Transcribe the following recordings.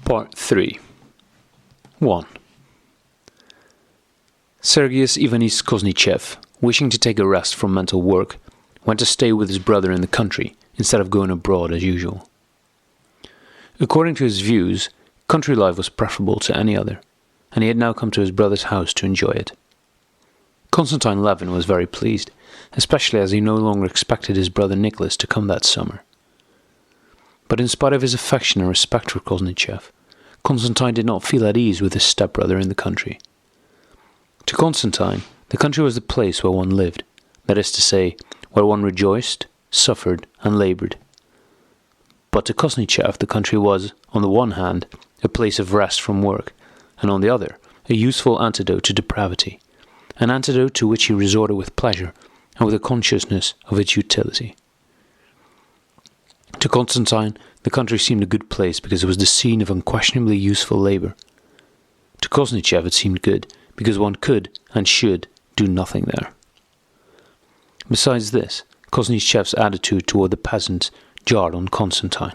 Part 3. 1. Sergius Ivanis Koznichev, wishing to take a rest from mental work, went to stay with his brother in the country instead of going abroad as usual. According to his views, country life was preferable to any other, and he had now come to his brother's house to enjoy it. Constantine Levin was very pleased, especially as he no longer expected his brother Nicholas to come that summer. But in spite of his affection and respect for Koznichev, Constantine did not feel at ease with his stepbrother in the country. To Constantine, the country was the place where one lived, that is to say, where one rejoiced, suffered, and laboured. But to Koznichev, the country was, on the one hand, a place of rest from work, and on the other, a useful antidote to depravity, an antidote to which he resorted with pleasure and with a consciousness of its utility. To Constantine, the country seemed a good place because it was the scene of unquestionably useful labour. To Koznichev it seemed good because one could and should do nothing there. Besides this, Koznichev's attitude toward the peasants jarred on Constantine.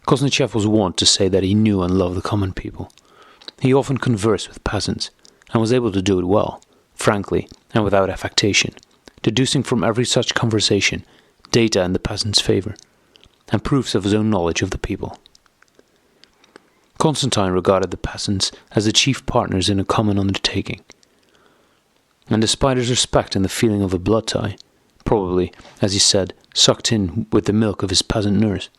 Koznichev was wont to say that he knew and loved the common people. He often conversed with peasants, and was able to do it well, frankly, and without affectation, deducing from every such conversation data in the peasant's favour, and proofs of his own knowledge of the people. Constantine regarded the peasants as the chief partners in a common undertaking, and despite his respect and the feeling of a blood tie, probably, as he said, sucked in with the milk of his peasant nurse,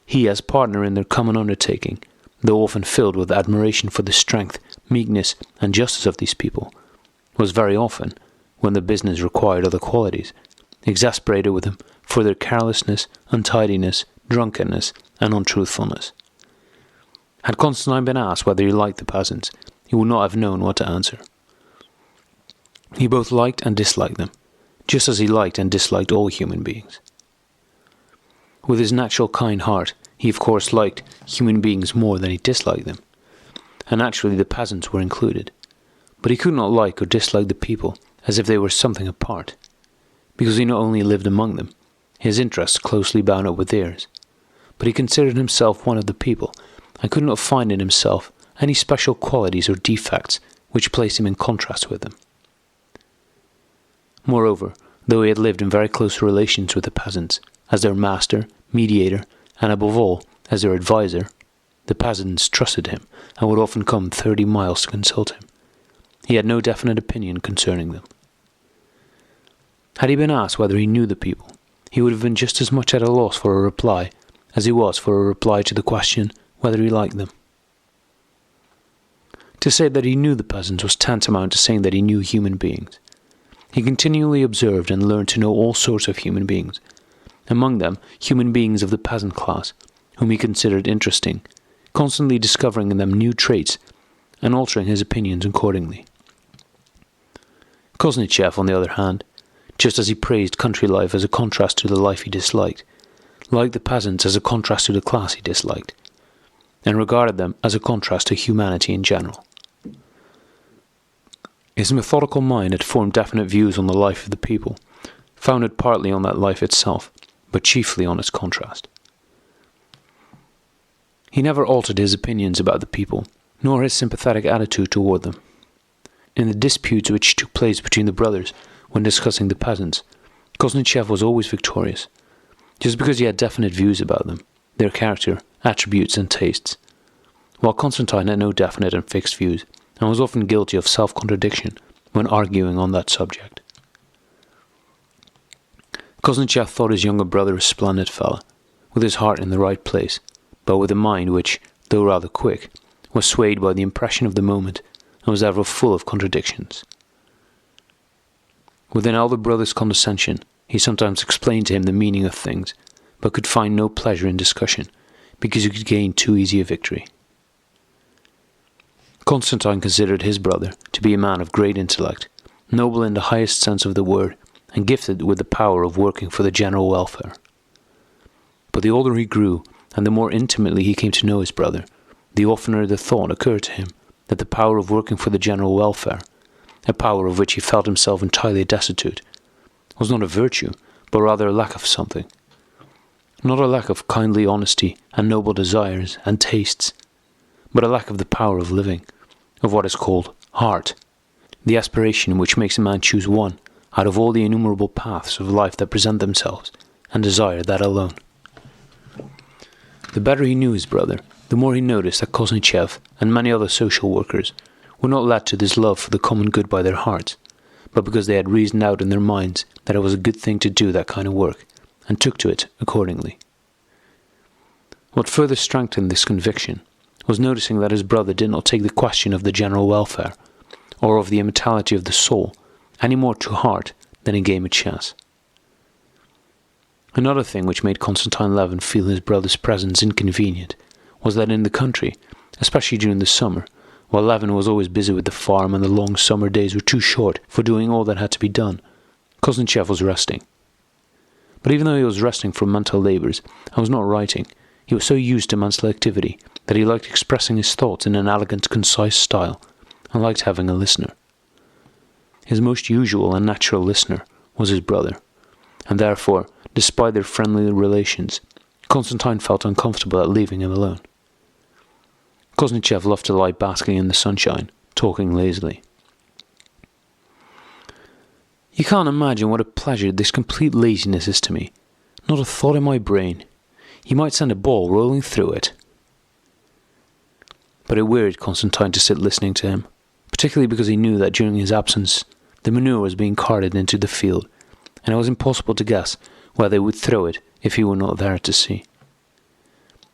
he, as partner in their common undertaking, though often filled with admiration for the strength, meekness, and justice of these people, was very often, when the business required other qualities, exasperated with them for their carelessness, untidiness, drunkenness, and untruthfulness. Had Constantine been asked whether he liked the peasants, he would not have known what to answer. He both liked and disliked them, just as he liked and disliked all human beings. With his natural kind heart, he of course liked human beings more than he disliked them, and naturally the peasants were included. But he could not like or dislike the people as if they were something apart, because he not only lived among them, his interests closely bound up with theirs, but he considered himself one of the people, and could not find in himself any special qualities or defects which placed him in contrast with them. Moreover, though he had lived in very close relations with the peasants, as their master, mediator, and above all, as their adviser, the peasants trusted him, and would often come 30 miles to consult him. He had no definite opinion concerning them. Had he been asked whether he knew the people, he would have been just as much at a loss for a reply as he was for a reply to the question whether he liked them. To say that he knew the peasants was tantamount to saying that he knew human beings. He continually observed and learned to know all sorts of human beings, among them human beings of the peasant class, whom he considered interesting, constantly discovering in them new traits and altering his opinions accordingly. Koznichev, on the other hand, just as he praised country life as a contrast to the life he disliked, liked the peasants as a contrast to the class he disliked, and regarded them as a contrast to humanity in general. His methodical mind had formed definite views on the life of the people, founded partly on that life itself, but chiefly on its contrast. He never altered his opinions about the people, nor his sympathetic attitude toward them. In the disputes which took place between the brothers when discussing the peasants, Koznichev was always victorious, just because he had definite views about them, their character, attributes, and tastes, while Constantine had no definite and fixed views, and was often guilty of self-contradiction when arguing on that subject. Koznichev thought his younger brother a splendid fellow, with his heart in the right place, but with a mind which, though rather quick, was swayed by the impression of the moment, and was ever full of contradictions. With an elder brother's condescension, he sometimes explained to him the meaning of things, but could find no pleasure in discussion, because he could gain too easy a victory. Constantine considered his brother to be a man of great intellect, noble in the highest sense of the word, and gifted with the power of working for the general welfare. But the older he grew, and the more intimately he came to know his brother, the oftener the thought occurred to him that the power of working for the general welfare, a power of which he felt himself entirely destitute, was not a virtue, but rather a lack of something, not a lack of kindly honesty and noble desires and tastes, but a lack of the power of living, of what is called heart, the aspiration which makes a man choose one out of all the innumerable paths of life that present themselves, and desire that alone. The better he knew his brother, the more he noticed that Kosnichev and many other social workers were not led to this love for the common good by their hearts, but because they had reasoned out in their minds that it was a good thing to do that kind of work, and took to it accordingly. What further strengthened this conviction was noticing that his brother did not take the question of the general welfare, or of the immortality of the soul, any more to heart than a game of chess. Another thing which made Konstantin Levin feel his brother's presence inconvenient was that in the country, especially during the summer, while Levin was always busy with the farm and the long summer days were too short for doing all that had to be done, Kosnichev was resting. But even though he was resting from mental labours and was not writing, he was so used to mental activity that he liked expressing his thoughts in an elegant, concise style, and liked having a listener. His most usual and natural listener was his brother, and therefore, despite their friendly relations, Konstantin felt uncomfortable at leaving him alone. Kosnichev loved to lie basking in the sunshine, talking lazily. "You can't imagine what a pleasure this complete laziness is to me. Not a thought in my brain. You might send a ball rolling through it." But it wearied Konstantin to sit listening to him, particularly because he knew that during his absence the manure was being carted into the field, and it was impossible to guess where they would throw it if he were not there to see.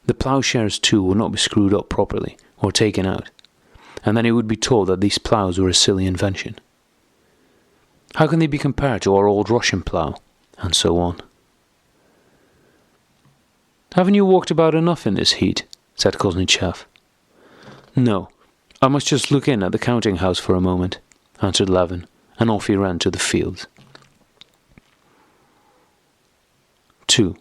The ploughshares too would not be screwed up properly or taken out, and then he would be told that these ploughs were a silly invention. How can they be compared to our old Russian plough? And so on. "Haven't you walked about enough in this heat?" said Kosnichev. "No, I must just look in at the counting house for a moment," answered Levin, and off he ran to the fields. 2.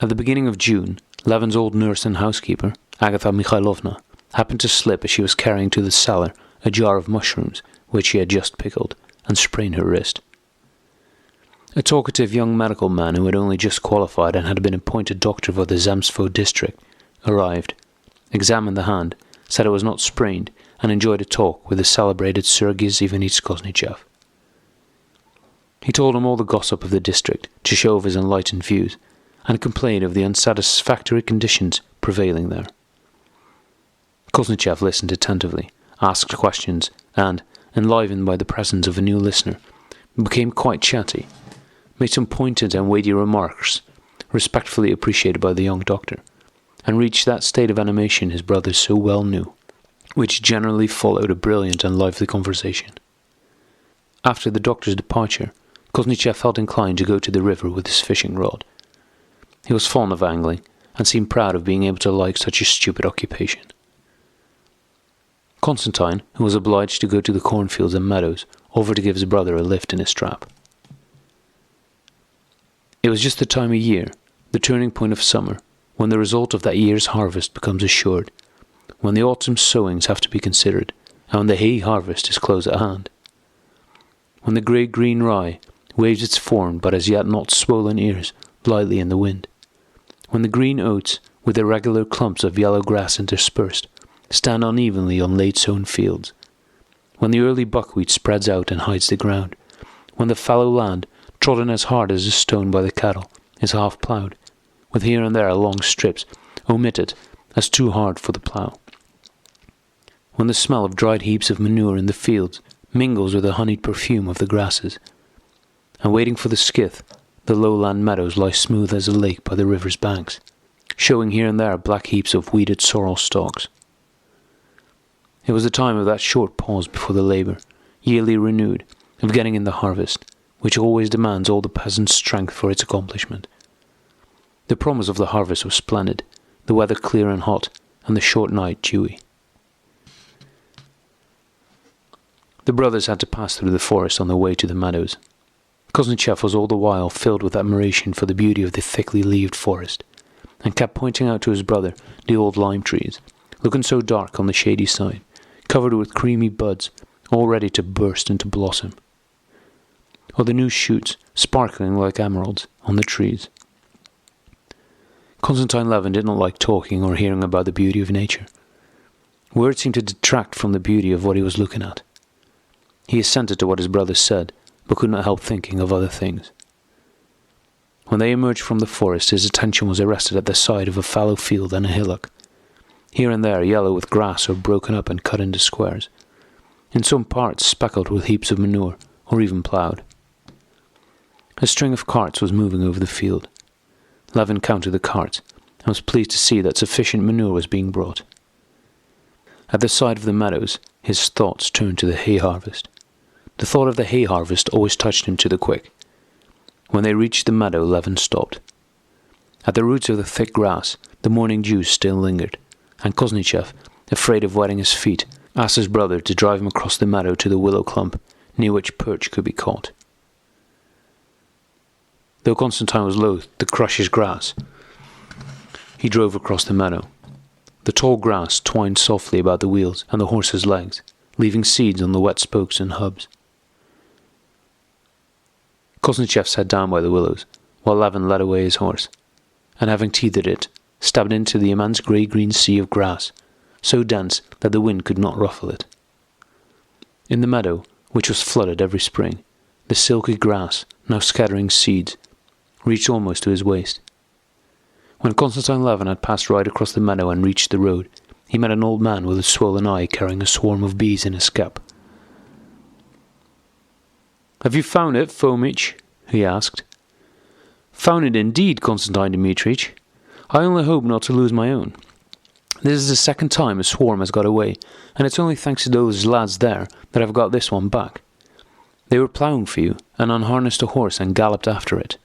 At the beginning of June, Levin's old nurse and housekeeper, Agatha Mikhailovna, happened to slip as she was carrying to the cellar a jar of mushrooms which she had just pickled, and sprained her wrist. A talkative young medical man who had only just qualified and had been appointed doctor for the Zemstvo district arrived, examined the hand, said it was not sprained, and enjoyed a talk with the celebrated Sergei Ivanich Kosnichev. He told him all the gossip of the district to show off his enlightened views, and complained of the unsatisfactory conditions prevailing there. Kosnichev listened attentively, asked questions, and, enlivened by the presence of a new listener, became quite chatty, made some pointed and weighty remarks, respectfully appreciated by the young doctor, and reached that state of animation his brother so well knew, which generally followed a brilliant and lively conversation. After the doctor's departure, Kosnichev felt inclined to go to the river with his fishing rod. He was fond of angling, and seemed proud of being able to like such a stupid occupation. Constantine, who was obliged to go to the cornfields and meadows, offered to give his brother a lift in his trap. It was just the time of year, the turning point of summer, when the result of that year's harvest becomes assured, when the autumn sowings have to be considered, and when the hay harvest is close at hand. When the grey-green rye waves its formed but as yet not swollen ears lightly in the wind. When the green oats, with irregular clumps of yellow grass interspersed, stand unevenly on late-sown fields. When the early buckwheat spreads out and hides the ground. When the fallow land, trodden as hard as a stone by the cattle, is half-ploughed, with here and there long strips omitted as too hard for the plough. When the smell of dried heaps of manure in the fields mingles with the honeyed perfume of the grasses, and waiting for the skith, the lowland meadows lie smooth as a lake by the river's banks, showing here and there black heaps of weeded sorrel stalks. It was the time of that short pause before the labour, yearly renewed, of getting in the harvest, which always demands all the peasant's strength for its accomplishment. The promise of the harvest was splendid, the weather clear and hot, and the short night dewy. The brothers had to pass through the forest on their way to the meadows. Kosnichev was all the while filled with admiration for the beauty of the thickly leaved forest, and kept pointing out to his brother the old lime trees, looking so dark on the shady side, covered with creamy buds, all ready to burst into blossom, or the new shoots, sparkling like emeralds, on the trees, Constantine Levin did not like talking or hearing about the beauty of nature. Words seemed to detract from the beauty of what he was looking at. He assented to what his brother said, but could not help thinking of other things. When they emerged from the forest, his attention was arrested at the side of a fallow field and a hillock, here and there yellow with grass or broken up and cut into squares, in some parts speckled with heaps of manure, or even ploughed. A string of carts was moving over the field. Levin counted the carts, and was pleased to see that sufficient manure was being brought. At the side of the meadows, his thoughts turned to the hay harvest. The thought of the hay harvest always touched him to the quick. When they reached the meadow, Levin stopped. At the roots of the thick grass, the morning dew still lingered, and Kosnichev, afraid of wetting his feet, asked his brother to drive him across the meadow to the willow clump, near which perch could be caught. Though Constantine was loath to crush his grass, he drove across the meadow. The tall grass twined softly about the wheels and the horse's legs, leaving seeds on the wet spokes and hubs. Kosnichev sat down by the willows, while Levin led away his horse, and having tethered it, stabbed into the immense grey-green sea of grass, so dense that the wind could not ruffle it. In the meadow, which was flooded every spring, the silky grass, now scattering seeds, reached almost to his waist. When Constantine Levin had passed right across the meadow and reached the road, he met an old man with a swollen eye carrying a swarm of bees in his cap. "Have you found it, Fomitch?" he asked. "Found it indeed, Constantine Dmitrievich. I only hope not to lose my own. This is the second time a swarm has got away, and it's only thanks to those lads there that I've got this one back. They were ploughing for you, and unharnessed a horse and galloped after it."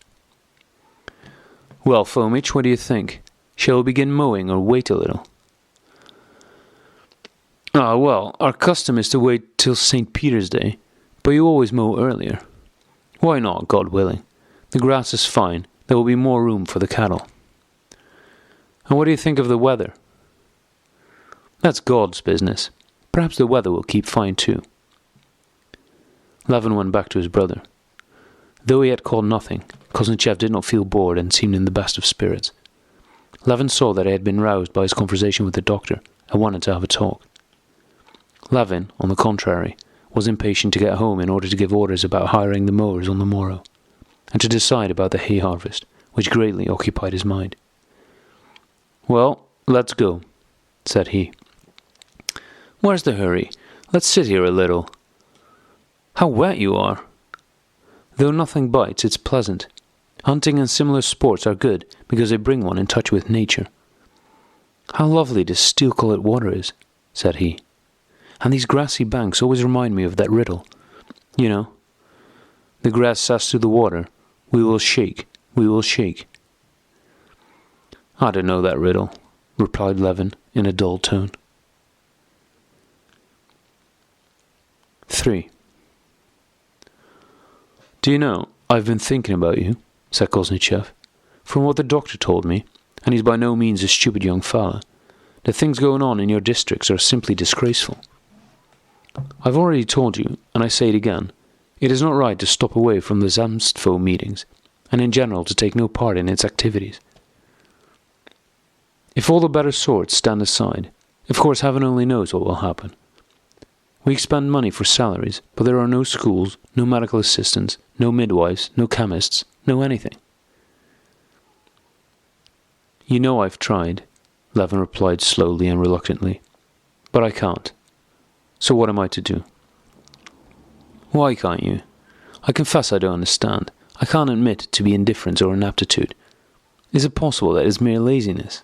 "Well, Fomitch, what do you think? Shall we begin mowing or wait a little?" Well, our custom is to wait till St. Peter's Day, but you always mow earlier." "Why not, God willing? The grass is fine, there will be more room for the cattle." "And what do you think of the weather?" "That's God's business. Perhaps the weather will keep fine too." Levin went back to his brother. Though he had caught nothing, Kosnichev did not feel bored and seemed in the best of spirits. Levin saw that he had been roused by his conversation with the doctor and wanted to have a talk. Levin, on the contrary, was impatient to get home in order to give orders about hiring the mowers on the morrow, and to decide about the hay harvest, which greatly occupied his mind. "Well, let's go," said he. "Where's the hurry? Let's sit here a little. How wet you are!" "Though nothing bites, it's pleasant. Hunting and similar sports are good, because they bring one in touch with nature." "How lovely this steel-coloured water is," said he. "And these grassy banks always remind me of that riddle. You know, the grass says to the water, 'We will shake, we will shake.'" "I don't know that riddle," replied Levin in a dull tone. 3. "Do you know, I've been thinking about you," said Kosnichev. "From what the doctor told me, and he's by no means a stupid young fellow, the things going on in your districts are simply disgraceful. I've already told you, and I say it again, it is not right to stop away from the Zemstvo meetings, and in general to take no part in its activities. If all the better sorts stand aside, of course heaven only knows what will happen. We expend money for salaries, but there are no schools, no medical assistants, no midwives, no chemists, no anything." "You know I've tried," Levin replied slowly and reluctantly, "but I can't. So what am I to do?" "Why can't you? I confess I don't understand. I can't admit it to be indifference or inaptitude. Is it possible that it's mere laziness?"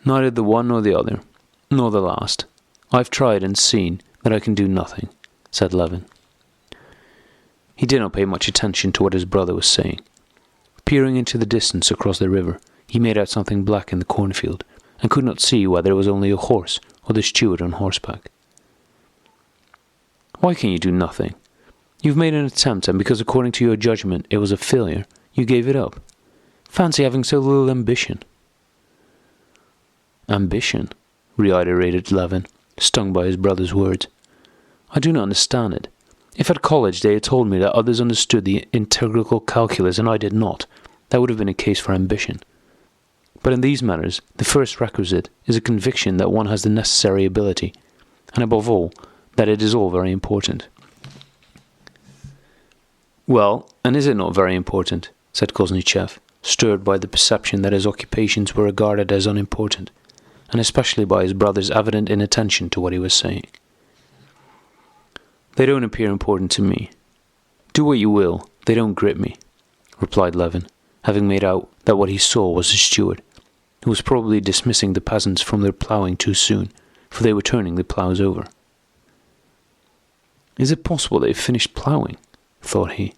"Neither the one nor the other, nor the last. I've tried and seen that I can do nothing," said Levin. He did not pay much attention to what his brother was saying. Peering into the distance across the river, he made out something black in the cornfield, and could not see whether it was only a horse or the steward on horseback. "Why can you do nothing? You've made an attempt, and because according to your judgment it was a failure, you gave it up. Fancy having so little ambition." "Ambition?" reiterated Levin, stung by his brother's words. "I do not understand it. If at college they had told me that others understood the integral calculus and I did not, that would have been a case for ambition. But in these matters, the first requisite is a conviction that one has the necessary ability, and above all, that it is all very important. Well, and is it not very important? Said Koznichev, stirred by the perception that his occupations were regarded as unimportant, and especially by his brother's evident inattention to what he was saying. They don't appear important to me. Do what you will, they don't grip me, replied Levin, having made out that what he saw was the steward, who was probably dismissing the peasants from their ploughing too soon, for they were turning the ploughs over. Is it possible they've finished ploughing? Thought he.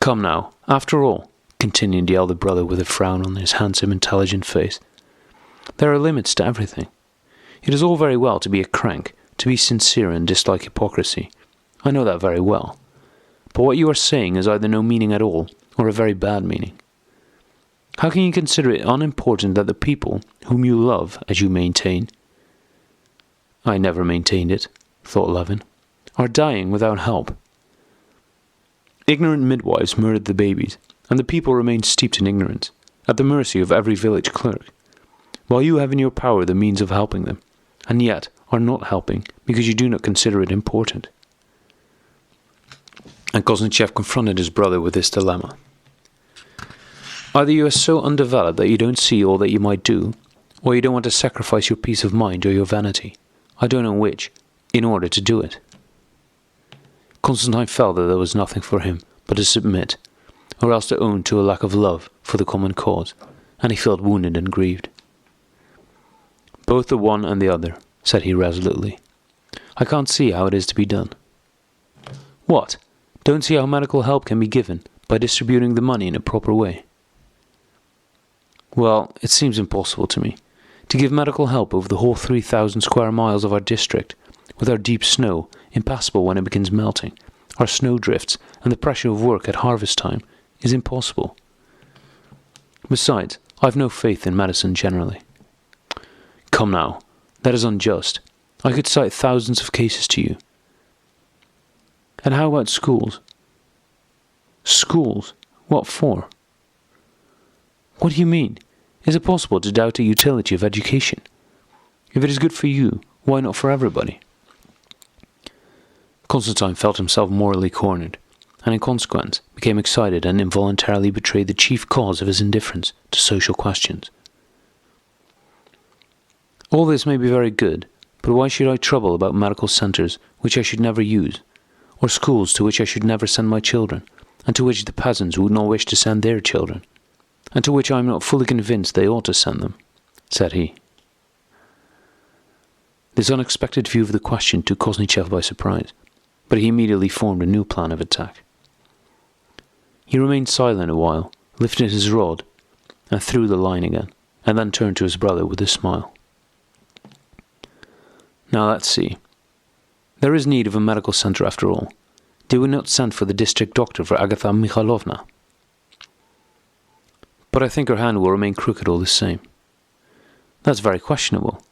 Come now, after all, continued the elder brother with a frown on his handsome, intelligent face, there are limits to everything. It is all very well to be a crank, to be sincere and dislike hypocrisy. I know that very well. But what you are saying has either no meaning at all, or a very bad meaning. How can you consider it unimportant that the people, whom you love, as you maintain— I never maintained it, thought Levin— are dying without help? Ignorant midwives murdered the babies, and the people remain steeped in ignorance, at the mercy of every village clerk, while you have in your power the means of helping them, and yet are not helping because you do not consider it important. And Koznichev confronted his brother with this dilemma. Either you are so undeveloped that you don't see all that you might do, or you don't want to sacrifice your peace of mind or your vanity, I don't know which, in order to do it. Constantine felt that there was nothing for him but to submit, or else to own to a lack of love for the common cause, and he felt wounded and grieved. Both the one and the other, said he resolutely. I can't see how it is to be done. What? Don't see how medical help can be given by distributing the money in a proper way? Well, it seems impossible to me to give medical help over the whole 3,000 square miles of our district, with our deep snow, impassable when it begins melting, our snowdrifts, and the pressure of work at harvest time, is impossible. Besides, I have no faith in medicine generally. Come now, that is unjust. I could cite thousands of cases to you. And how about schools? Schools? What for? What do you mean? Is it possible to doubt the utility of education? If it is good for you, why not for everybody? Constantine felt himself morally cornered, and in consequence became excited and involuntarily betrayed the chief cause of his indifference to social questions. All this may be very good, but why should I trouble about medical centres which I should never use, or schools to which I should never send my children, and to which the peasants would not wish to send their children, and to which I am not fully convinced they ought to send them, said he. This unexpected view of the question took Koznichev by surprise, but he immediately formed a new plan of attack. He remained silent a while, lifted his rod, and threw the line again, and then turned to his brother with a smile. Now let's see. There is need of a medical centre after all. Did we not send for the district doctor for Agatha Mikhailovna? But I think her hand will remain crooked all the same. That's very questionable.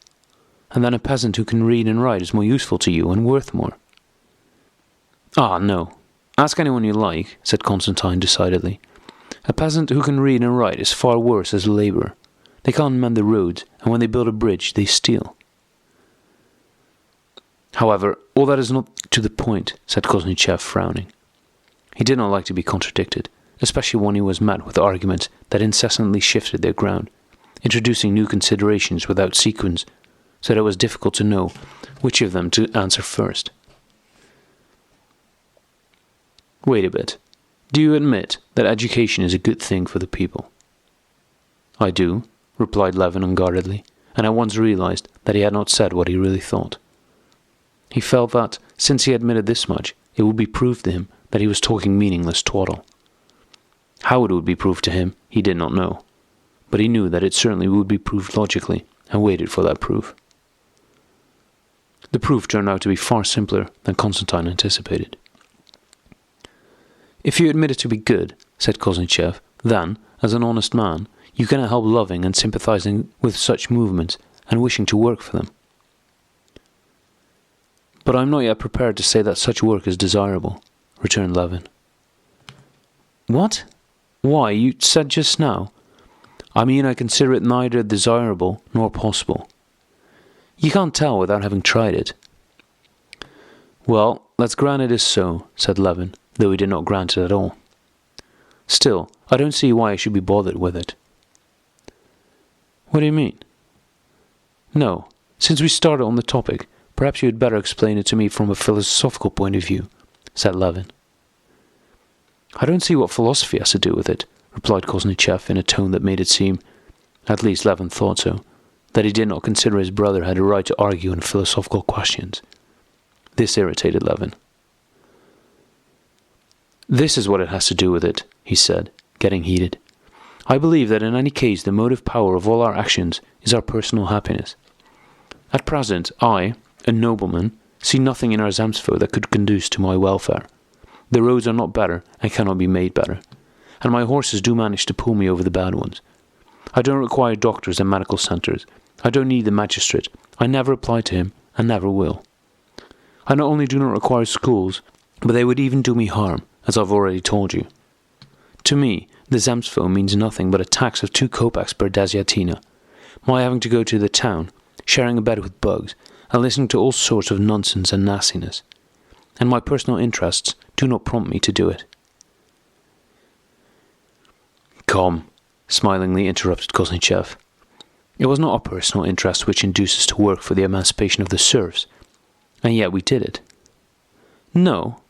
And then a peasant who can read and write is more useful to you and worth more. Ah, no. Ask anyone you like, said Constantine decidedly. A peasant who can read and write is far worse as a labourer. They can't mend the roads, and when they build a bridge, they steal. However, all that is not to the point, said Koznichev, frowning. He did not like to be contradicted, especially when he was met with arguments that incessantly shifted their ground, introducing new considerations without sequence, so that it was difficult to know which of them to answer first. Wait a bit. Do you admit that education is a good thing for the people? I do, replied Levin unguardedly, and at once realized that he had not said what he really thought. He felt that, since he admitted this much, it would be proved to him that he was talking meaningless twaddle. How it would be proved to him, he did not know, but he knew that it certainly would be proved logically, and waited for that proof. The proof turned out to be far simpler than Constantine anticipated. If you admit it to be good, said Koznichev, then, as an honest man, you cannot help loving and sympathizing with such movements and wishing to work for them. But I am not yet prepared to say that such work is desirable, returned Levin. What? Why, you said just now, I mean, I consider it neither desirable nor possible. You can't tell without having tried it. Well, let's grant it is so, said Levin, though he did not grant it at all. Still, I don't see why I should be bothered with it. What do you mean? No, since we started on the topic, perhaps you had better explain it to me from a philosophical point of view, said Levin. I don't see what philosophy has to do with it, replied Kosnichev in a tone that made it seem, at least Levin thought so, that he did not consider his brother had a right to argue in philosophical questions. This irritated Levin. This is what it has to do with it, he said, getting heated. I believe that in any case the motive power of all our actions is our personal happiness. At present, I, a nobleman, see nothing in our Zemstvo that could conduce to my welfare. The roads are not better and cannot be made better, and my horses do manage to pull me over the bad ones. I don't require doctors and medical centres. I don't need the magistrate. I never apply to him, and never will. I not only do not require schools, but they would even do me harm, as I've already told you. To me, the Zemstvo means nothing but a tax of 2 kopecks per desyatina, my having to go to the town, sharing a bed with bugs, and listening to all sorts of nonsense and nastiness. And my personal interests do not prompt me to do it. Come, smilingly interrupted Kosnichev. It was not our personal interest which induced us to work for the emancipation of the serfs, and yet we did it. No,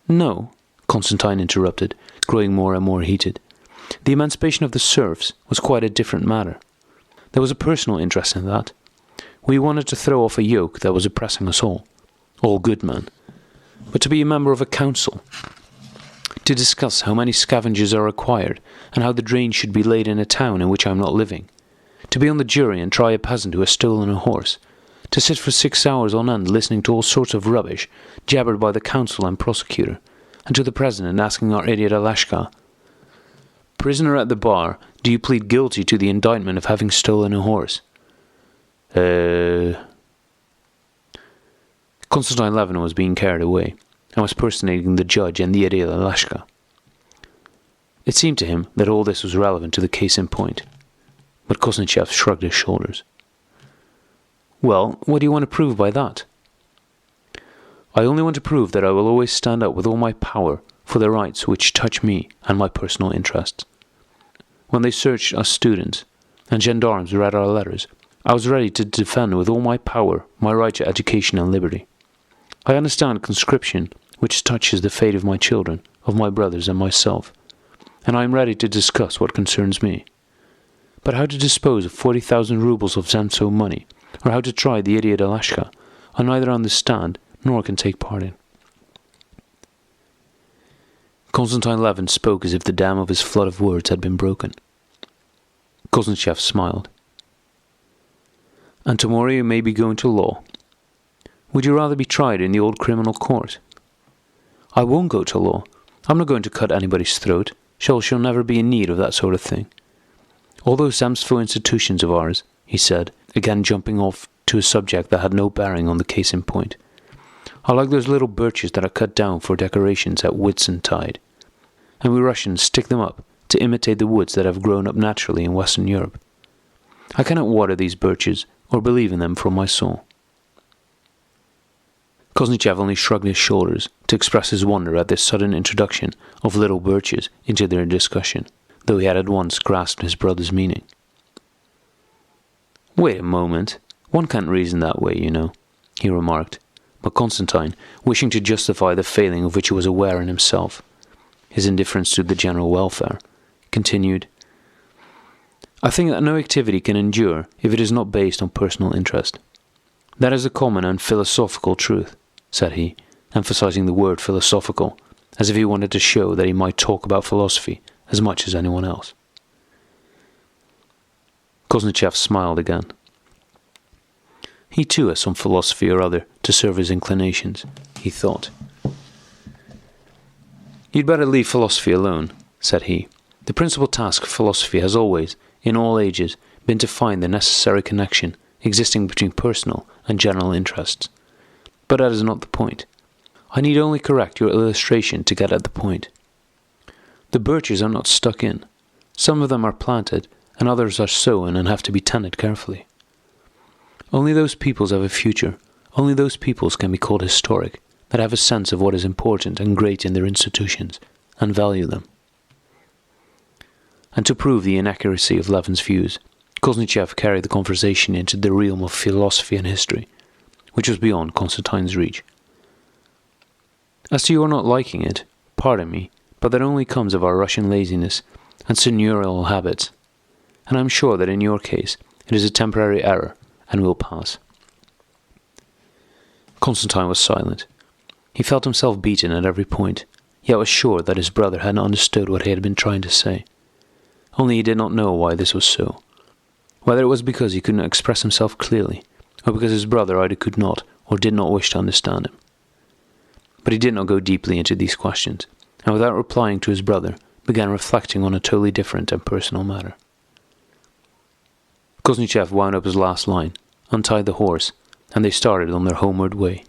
Constantine interrupted, growing more and more heated. The emancipation of the serfs was quite a different matter. There was a personal interest in that. We wanted to throw off a yoke that was oppressing us all good men. But to be a member of a council, to discuss how many scavengers are required, and how the drain should be laid in a town in which I am not living, to be on the jury and try a peasant who has stolen a horse, to sit for 6 hours on end listening to all sorts of rubbish jabbered by the counsel and prosecutor, and to the president asking our idiot Alashka, "Prisoner at the bar, do you plead guilty to the indictment of having stolen a horse?" Constantine Levin was being carried away, and was personating the judge and the idiot Alashka. It seemed to him that all this was relevant to the case in point, but Kosnichev shrugged his shoulders. Well, what do you want to prove by that? I only want to prove that I will always stand up with all my power for the rights which touch me and my personal interests. When they searched us students, and gendarmes read our letters, I was ready to defend with all my power my right to education and liberty. I understand conscription, which touches the fate of my children, of my brothers and myself, and I am ready to discuss what concerns me. But how to dispose of 40,000 rubles of Zemstvo money, or how to try the idiot Alashka, I neither understand nor can take part in. Constantine Levin spoke as if the dam of his flood of words had been broken. Kosnichev smiled. And tomorrow you may be going to law. Would you rather be tried in the old criminal court? I won't go to law. I'm not going to cut anybody's throat. Shall never be in need of that sort of thing. All those Zemstvo institutions of ours, he said, again jumping off to a subject that had no bearing on the case in point, are like those little birches that are cut down for decorations at Whitsuntide, and we Russians stick them up to imitate the woods that have grown up naturally in Western Europe. I cannot water these birches or believe in them from my soul. Kosnichev only shrugged his shoulders to express his wonder at this sudden introduction of little birches into their discussion, though he had at once grasped his brother's meaning. Wait a moment, one can't reason that way, you know, he remarked, but Constantine, wishing to justify the failing of which he was aware in himself, his indifference to the general welfare, continued, I think that no activity can endure if it is not based on personal interest. That is a common and philosophical truth, said he, emphasizing the word philosophical, as if he wanted to show that he might talk about philosophy as much as anyone else. Kosnichev smiled again. He too has some philosophy or other to serve his inclinations, he thought. You'd better leave philosophy alone, said he. The principal task of philosophy has always, in all ages, been to find the necessary connection existing between personal and general interests. But that is not the point. I need only correct your illustration to get at the point. The birches are not stuck in. Some of them are planted, and others are sown and have to be tended carefully. Only those peoples have a future, only those peoples can be called historic, that have a sense of what is important and great in their institutions, and value them. And to prove the inaccuracy of Levin's views, Kuznetsov carried the conversation into the realm of philosophy and history, which was beyond Constantine's reach. As to your not liking it, pardon me, but that only comes of our Russian laziness and seigneurial habits, and I am sure that in your case it is a temporary error and will pass. Constantine was silent. He felt himself beaten at every point, yet was sure that his brother had understood what he had been trying to say. Only he did not know why this was so. Whether it was because he could not express himself clearly, or because his brother either could not or did not wish to understand him. But he did not go deeply into these questions, and without replying to his brother, began reflecting on a totally different and personal matter. Kuznetsov wound up his last line, untied the horse, and they started on their homeward way.